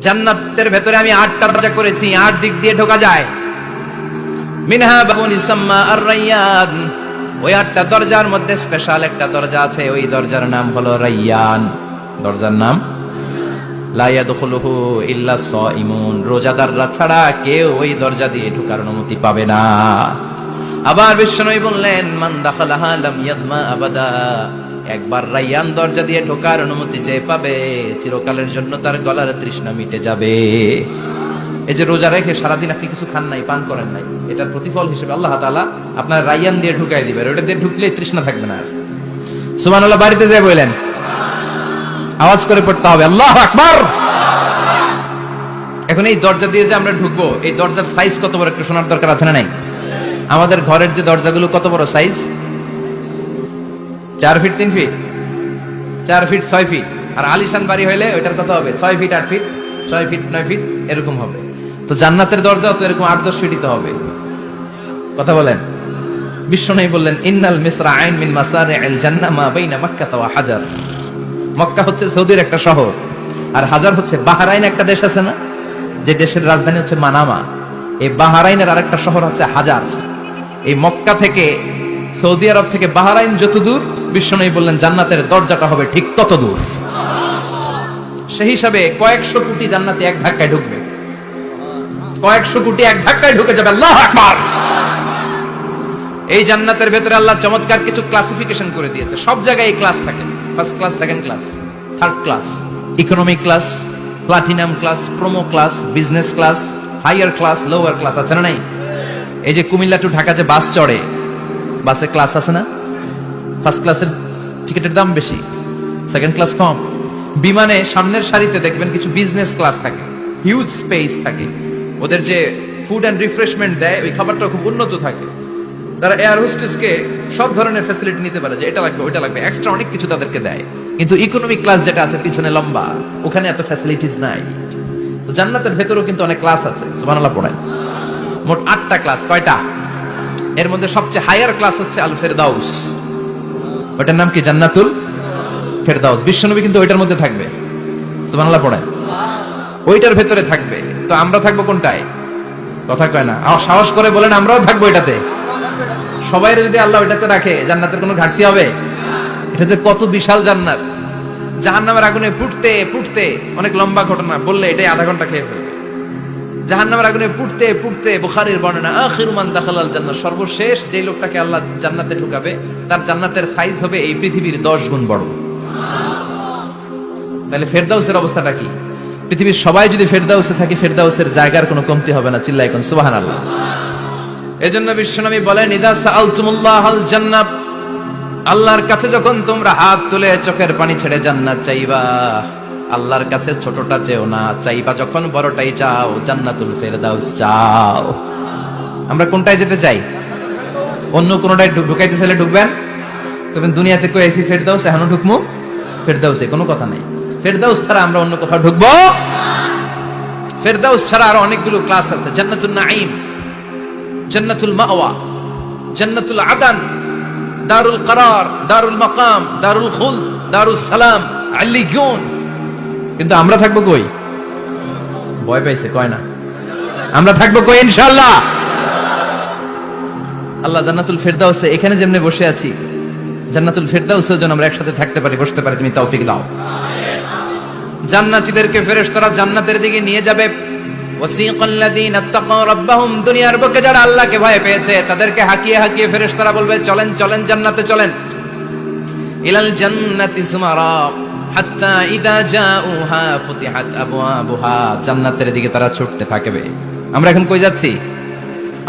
জান্নাতের ভেতরে আমি 8টা দরজা করেছি, 8 দিক দিয়ে ঢোকা যায়। মিনহা বাবুন ইসাম্মা আর-রায়্যান, ওই 8টা দরজার মধ্যে স্পেশাল একটা দরজা আছে, ওই দরজার নাম হলো রায়্যান। দরজার নাম লা ইয়াদখুলুহু ইল্লা সাইমুন, রোজাদাররা ছাড়া কেউ ওই দরজা দিয়ে ঢোকার অনুমতি পাবে না। আবার বিশ্বনবী বললেন, মান দাখালাহা লাম ইয়াদমা আবাদা, একবার রায়্যান দরজা দিয়ে ঢোকার অনুমতি যে পাবে, চিরকালের জন্য তার গলার তৃষ্ণা মিটে যাবে। এই যে রোজা রেখে সারাদিন আপনি কিছু খান নাই, পান করেন নাই, এটার প্রতিফল হিসেবে আল্লাহ তাআলা আপনার রায়্যান দিয়ে ঢুকাই দিবেন। ওটা দিয়ে ঢুকলেই তৃষ্ণা থাকবে না। সুবহানাল্লাহ বাড়িতে যেয়ে বলেন, আওয়াজ করে পড়তে হবে আল্লাহু আকবার। এখন এই দরজা দিয়ে যে আমরা ঢুকবো, এই দরজার সাইজ কত বড় একটু শোনার দরকার আছে না নাই? আমাদের ঘরের যে দরজাগুলো কত বড় size? 4 feet 3 feet, 4 feet 6 feet. আর আলিশান বাড়ি হইলে ওইটার কত হবে? 6 ফিট 8 ফিট, 6 ফিট 9 ফিট এরকম হবে। তো জান্নাতের দরজাও তো এরকম 8-10 ফিটই তো হবে। কথা বলেন। বিশ্বনবী বললেন, ইন্নাল মিসরাআইন মিন মাসারি'িল জান্নাহ মা বাইনা মাক্কাহ ওয়া হাজার। মক্কা হচ্ছে সৌদির একটা শহর, আর হাজার হচ্ছে বাহরাইন একটা দেশ আছে না, যে দেশের রাজধানী হচ্ছে মানামা। এই বাহরাইনের আরেকটা শহর আছে হাজার। এই মক্কা থেকে, সৌদি আরব থেকে বাহরাইন যত দূর, বিশ্বনবী বললেন জান্নাতের দরজাটা হবে ঠিক তত দূর। সেই হিসাবে কয়েকশো কোটি জান্নাতে এক ধাক্কায় ঢুকবে, কয়েকশো কোটি এক ধাক্কায় ঢুকে যাবে। আল্লাহু আকবার। এই জান্নাতের ভেতরে আল্লাহ চমৎকার কিছু ক্লাসিফিকেশন করে দিয়েছে। সব জায়গায় এই ক্লাস থাকে, first class, second class, third class, economy class, platinum class, promo class, business class, higher class, lower class আছে না নাই? এই যে কুমিল্লা টু ঢাকা যে বাস চড়ে, বাসে ক্লাস আছে না? ফার্স্ট ক্লাসের টিকিটের দাম বেশি, সেকেন্ড ক্লাস কম। বিমানে সামনের সারিতে দেখবেন কিছু বিজনেস ক্লাস থাকে, হিউজ স্পেস থাকে, ওদের যে ফুড এন্ড রিফ্রেশমেন্ট দেয় ওই খাবারটা খুব উন্নত থাকে। তারা এয়ার হোস্টেসকে সব ধরনের ফ্যাসিলিটি নিতে পারে, যে এটা লাগবে ওইটা লাগবে, এক্সট্রা অনেক কিছু তাদেরকে দেয়। কিন্তু ইকোনমিক ক্লাস যেটা আছে পিছনে লম্বা, ওখানে এত ফ্যাসিলিটিস নাই। তো জান্নাতের ভেতরেও কিন্তু অনেক ক্লাস আছে, সুবহানাল্লাহ পড়েন। মোট 8টা ক্লাস। কয়টা? এর মধ্যে সবচেয়ে হাইয়ার ক্লাস হচ্ছে আল ফেরদাউস। ওটার নাম কি? জান্নাতুল ফেরদাউস। বিশ্বনবী কিন্তু ওইটার মধ্যে থাকবে, সুবহানাল্লাহ পড়েন, ওইটার ভেতরে থাকবে। তো আমরা থাকবো কোনটায়? কথা কয় না, সাহস করে বলেন আমরাও থাকবো এটাতে। সবাই যদি আল্লাহ ওইটাতে রাখে, জান্নাতের কোনো ঘাটতি হবে? এটা যে কত বিশাল জান্নাত! জাহান্নামের আগুনে পুড়তে পুড়তে, অনেক লম্বা ঘটনা, বললে এটাই আধা ঘন্টা খেয়ে ফেলবে। জাহান্নামের আগুনে পুড়তে পুড়তে, বুখারীর বর্ণনা, আখিরু মান দাখালাল জান্নাহ, সর্বশেষ যে লোকটাকে আল্লাহ জান্নাতে ঢুকাবে, তার জান্নাতের সাইজ হবে এই পৃথিবীর 10 গুণ বড়। তাহলে ফেরদাউসের অবস্থাটা কি? পৃথিবীর সবাই যদি ফেরদাউসে থাকে, ফেরদাউসের জায়গার কোনো কমতি হবে না। চিল্লায় কোন সুবহানাল্লাহ। এজন্য বিশ্বনবী বলেন, ইদা সাআলতুমুল্লাহাল জান্নাহ, আল্লাহর কাছে যখন তোমরা হাত তুলে চোখের পানি ছেড়ে জান্নাত চাইবা, আল্লাহর কাছে ছোটটা চেও না, চাইবা যখন বড়টাই চাও, জান্নাতুল ফেরদাউস চাও। আমরা কোনটায় যেতে চাই? অন্য কোনটায় ঢুকাইতে চাইলে ঢুকবেন, তবে দুনিয়াতে কই আইছি ফেরদাউস, এখনো ঢুকমু ফেরদাউসে, কোনো কথা নাই। ফেরদাউস ছাড়া আমরা অন্য কোথাও ঢুকবো? ফেরদাউস ছাড়া আরো অনেকগুলো ক্লাস আছে। জান্নাতুল নাঈম, জান্নাতুল মাওয়া, জান্নাতুল আদান, দারুল করার, দারুল মাকাম, দারুল খুলদ, দারুল সালাম, আলিয়ুন। কিন্তু আমরা থাকবো কই? ভয় পাইছে, কয় না। আমরা থাকবো কই? ইনশাআল্লাহ। আল্লাহ জান্নাতুল ফেরদাউসে, এখানে যেমনে বসে আছি, জান্নাতুল ফেরদাউসের জন্য আমরা একসাথে থাকতে পারি, বসতে পারি। তুমি তৌফিক দাও। জান্নাতীদেরকে ফেরেশতারা জান্নাতের দিকে নিয়ে যাবে। ওয়াসিকাল্লাযীনা তাকাউ রাব্বাহুম, দুনিয়ার বুকে যারা আল্লাহকে ভয় পেয়েছে তাদেরকে হাঁকিয়ে হাঁকিয়ে ফেরেশতারা বলবে, চলেন চলেন জান্নাতে চলেন। ইলাল জান্নাতি যুমারা হাত্তা ইযা জাউহা ফুতিহাত আবওয়াবুহা, জান্নাতের দিকে তারা ছুটতে থাকবে। আমরা এখন কই যাচ্ছি?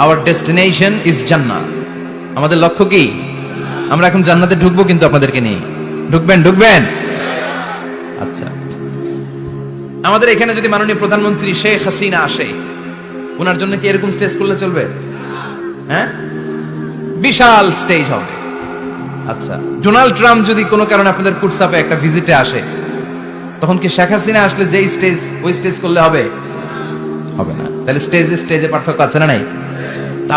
আওয়ার ডেস্টিনেশন ইজ জান্নাত। আমাদের লক্ষ্য কি? আমরা এখন জান্নাতে ঢুকবো, কিন্তু আপনাদেরকে নিয়ে। ঢুকবেন? ঢুকবেন? আচ্ছা, আমাদের এখানে যদি মাননীয় প্রধানমন্ত্রী শেখ হাসিনা আসে, ওনার জন্য কি এরকম স্টেজ করলে চলবে? হ্যাঁ, বিশাল স্টেজ হবে। আচ্ছা, ডোনাল্ড ট্রাম্প যদি কোনো কারণে আপনাদের কুটসাপে একটা ভিজিটে আসে, তখন কি শেখ হাসিনা আসলে যেই স্টেজ, ওই স্টেজ করলে হবে? হবে না। তাহলে স্টেজে স্টেজে পার্থক্য আছে না নাই?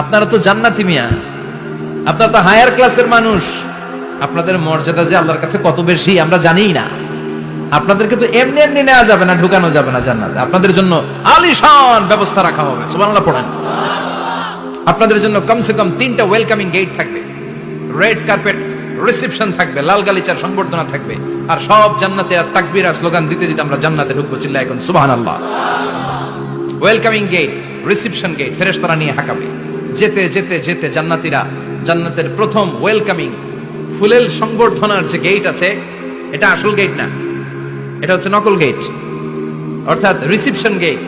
আপনারা তো জান্নাতি মিয়া, আপনারা তো হায়ার ক্লাসের মানুষ, আপনাদের মর্যাদা যে আল্লাহর কাছে কত বেশি আমরা জানিই না। আপনাদেরকে তো এমনি এমনি নেওয়া যাবে না, ঢুকানো যাবে না জান্নাতে। আপনাদের জন্য আলিশান ব্যবস্থা রাখা হবে, সুবহানাল্লাহ পড়েন। আপনাদের জন্য কমসে কম 3টা ওয়েলকামিং গেট থাকবে, রেড কার্পেট রিসেপশন থাকবে, লাল গালিচার সংবর্ধনা থাকবে, আর সব জান্নাতে আর তাকবীর আর স্লোগান দিতে দিতে আমরা জান্নাতে ঢুকবো। চিল্লায় এখন সুবহানাল্লাহ। ওয়েলকামিং গেট, রিসেপশন গেট ফেরেশতারা নিয়ে হাঁকাবে। যেতে যেতে যেতে জান্নাতীরা জান্নাতের প্রথম ওয়েলকামিং ফুলেল সংবর্ধনার যে গেট আছে, এটা আসল গেট না, এটা হচ্ছে নকল গেট, অর্থাৎ রিসেপশন গেট।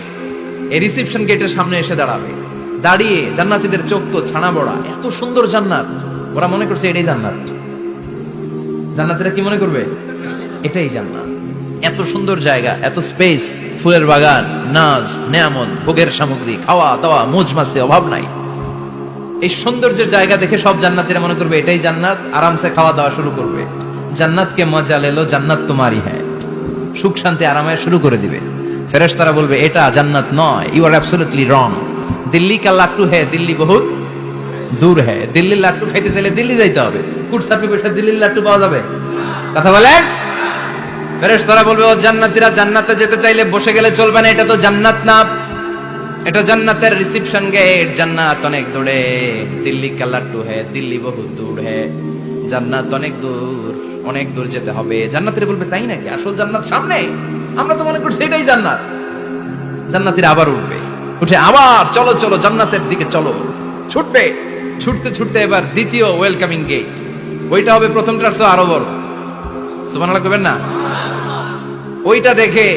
এই রিসেপশন গেটের সামনে এসে দাঁড়াবে, দাঁড়িয়ে জান্নাতীদের চোখ তো ছানা বড়া, এত সুন্দর জান্নাত, ওরা মনে করছে এটাই জান্নাত। জান্নাতীরা কি মনে করবে? এটাই জান্নাত। এত সুন্দর জায়গা, এত স্পেস, ফুলের বাগান, নাজ নেয়ামত, ভোগের সামগ্রী, খাওয়া দাওয়া, মৌজ মাস্তি অভাব নাই। এই সৌন্দর্যের জায়গা দেখে সব জান্নাতীরা মনে করবে এটাই জান্নাত, আরামসে খাওয়া দাওয়া শুরু করবে। জান্নাতকে মজা লেলো, জান্নাত তোমারই হ্যাঁ, সুখ শান্তি আরামে শুরু করে দিবে। ফেরেশতারা বলবে এটা জান্নাত নয়, you are absolutely wrong. Delhi কা লাট্টু হ্যাঁ, দিল্লি বহুত দূর হ্যাঁ। দিল্লির লাট্টু খাইতে চাইলে দিল্লি যাইতে হবে, কুটসাপি বসে দিল্লির লাট্টু পাওয়া যাবে? কথা বলেন। ফেরেশতারা বলবে ও জান্নাতীরা, জান্নাতে যেতে চাইলে বসে গেলে চলবে না, এটা তো জান্নাত না, এটা জান্নাতের রিসেপশন গেট। জান্নাত অনেক দূরে, দিল্লি কা লাট্টু হ্যাঁ, দিল্লি বহুত দূর হ্যাঁ, জান্নাত অনেক দূর, অনেক দূর যেতে হবে। জান্নাতীরা বলবে তাই নাকি, আসল জান্নাত সামনে, আমরা তো মনে করছি এটাই জান্নাত। জান্নাতীরা আবার উঠবে, উঠে আবার চলো চলো জান্নাতের দিকে চলো, ছুটবে। ছুটতে ছুটতে এবার দ্বিতীয় ওয়েলকামিং গেট, ওইটা হবে প্রথমটার চেয়ে আরো বড়, সুবহানাল্লাহ কইবেন না? ওইটা দেখে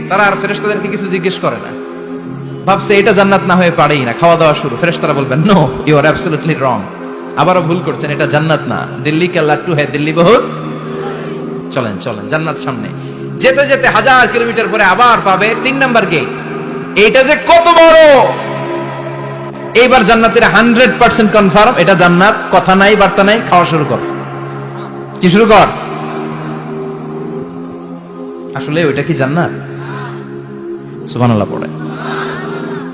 তারা আর ফেরেশতাদেরকে কিছু জিজ্ঞেস করে না, ভাবছে এটা জান্নাত না হয়ে পারেই না, খাওয়া দাওয়া শুরু। ফেরেশতারা বলবেন no, you are absolutely wrong, আবারও ভুল করছেন, এটা জান্নাত না, দিল্লি কা লাট্টু হ্যাঁ, দিল্লি বহুত। চলেন চলেন জান্নাত সামনে। যেতে যেতে 1000 কিলোমিটার পরে আবার পাবে 3 নাম্বার গেট। এইটা যে কত বড়, এইবার জান্নাতের 100% কনফার্ম এটা জান্নাত, কথা নাই বার্তা নাই, খাওয়া শুরু কর। কি শুরু কর? আসলে ওইটা কি জান্নাত? সুবহানাল্লাহ পড়ে।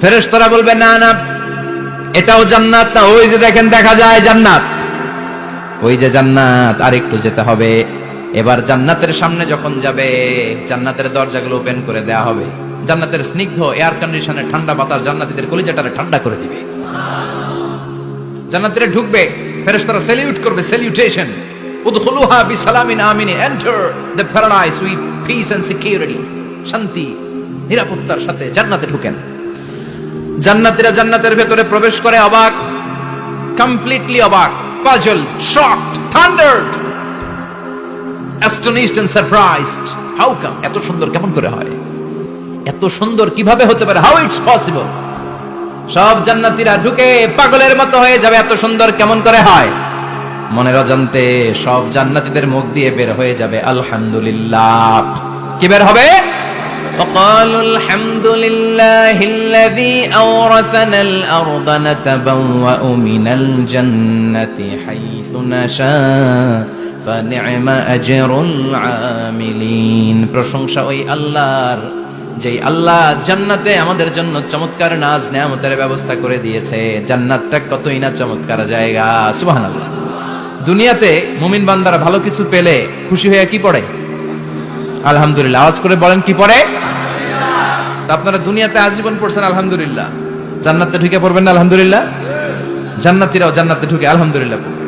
ফেরেশতারা বলবে না না, এটাও জান্নাত না, ওই যে দেখেন দেখা যায় জান্নাত, ওই যে জান্নাত, আর একটু যেতে হবে। এবার জান্নাতের সামনে যখন যাবে, জান্নাতের দরজাগুলো ওপেন করে দেয়া হবে, জান্নাতের স্নিগ্ধ এয়ার কন্ডিশনে ঠান্ডা বাতাস জান্নাতীদের কলিজাটারে ঠান্ডা করে দিবে। জান্নাতীরা ঢুকবে, ফেরেশতারা স্যালিউট করবে, স্যালিউটেশন, উদখুলুহা বিসালামিন আমিন, enter the paradise with peace and security, শান্তি নিরাপত্তার সাথে জান্নাতে ঢুকেন। জান্নাতীরা জান্নাতের ভেতরে প্রবেশ করে অবাক, কমপ্লিটলি অবাক, puzzle, shocked, thundered, astonished and surprised. How come, এত সুন্দর কেমন করে হয়, এত সুন্দর কিভাবে হতে পারে, হাউ ইটস পসিবল। সব জান্নাতীরা ঢুকে পাগলের মতো হয়ে যাবে, এত সুন্দর কেমন করে হয়। মনের অজান্তে সব জান্নাতীদের মুখ দিয়ে বের হয়ে যাবে আলহামদুলিল্লাহ। কি বের হবে? وقالوا الحمد لله الذي أورثنا الأرض نتبوأ من الجنة حيث نشاء فنعم أجر العاملين। প্রশংসা ওই আল্লাহর, যেই আল্লাহ জান্নাতে আমাদের জন্য চমৎকার নাজ নেয়ামতের ব্যবস্থা করে দিয়েছে। জান্নাতটা কতই না চমৎকার জায়গা, সুবহানাল্লাহ। দুনিয়াতে মুমিন বান্দারা ভালো কিছু পেলে খুশি হয়ে কি পড়ে? আলহামদুলিল্লাহ। আওয়াজ করে বলেন কি পড়ে? আপনারা দুনিয়াতে আজীবন পড়ছেন আলহামদুলিল্লাহ, জান্নাতে ঢুকে পড়বেন না আলহামদুলিল্লাহ? জান্নাতীরাও জান্নাতে ঢুকে আলহামদুলিল্লাহ পড়বে।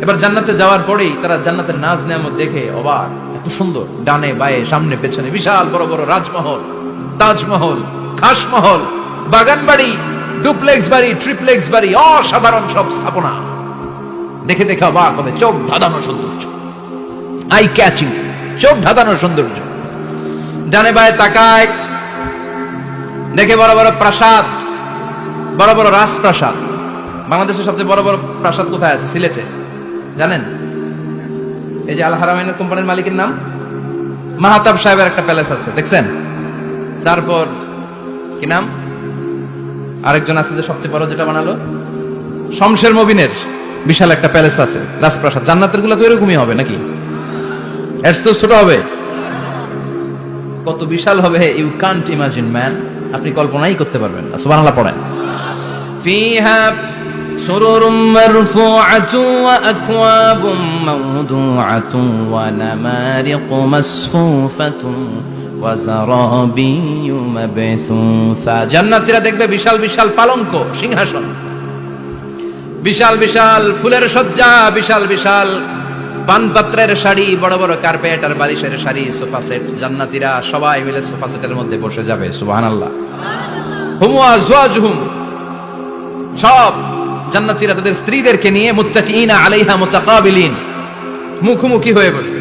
এবার জান্নাতে যাওয়ার পরেই তারা জান্নাতের নাজ নেয়ামত দেখে অবাক, এত সুন্দর, ডানে বায়ে সামনে পেছনে বিশাল বড় বড় রাজমহল, তাজমহল, খাসমহল, বাগান বাড়ি, ডুপ্লেক্স বাড়ি, ট্রিপ্লেক্স বাড়ি, অসাধারণ সব স্থাপনা দেখে দেখে অবাক হবে। চোখ ধাঁধানো সৌন্দর্য, আই ক্যাচিং, চোখ ধাঁধানো সৌন্দর্য। ডানে বায়ে তাকায়, দেখে বড় বড় প্রাসাদ, বড় বড় রাজপ্রাসাদ। বাংলাদেশের সবচেয়ে বড় বড় প্রাসাদ কোথায় আছে? সিলেটে, জানেন? এই যে আল হারামাইনের কোম্পানির মালিকের নাম মাহতাব সাহেবের একটা প্যালেস আছে, দেখছেন? তারপর কি নাম আরেকজন আছে যে সবচেয়ে বড় যেটা বানালো, শমশের মবিনের বিশাল একটা প্যালেস আছে, রাজপ্রাসাদ। জান্নাতের গুলো তো এরকমই হবে নাকি? এর তো ছোট হবে, কত বিশাল হবে, ইউ কান্ট ইমাজিন ম্যান, আপনি কল্পনাই করতে পারবেন না। সুবহানাল্লাহ পড়েন। ফিহা সুরুরুম মারফুআতুন ওয়া আকওয়াবুম মাওদুআতুন ওয়া নামারিকু মাসফুফাতুন ওয়া যারাবিয়্যু মাবথুসা। জান্নাতীরা দেখবে বিশাল বিশাল পালঙ্ক, সিংহাসন, বিশাল বিশাল ফুলের সজ্জা, বিশাল বিশাল পানপাত্রের শাড়ি, বড় বড় কার্পেট আর বালিশের শাড়ি, সোফা সেট। জান্নাতীরা সবাই মিলে সোফা সেটের মধ্যে বসে যাবে। সুবহানাল্লাহ। হুম ওয়া আজওয়াজুহুম, সব জান্নাতীরা তাদের স্ত্রীদেরকে নিয়ে মুত্তাকিইনা আলাইহা মুতাকাবিলিন, মুখোমুখি হয়ে বসে।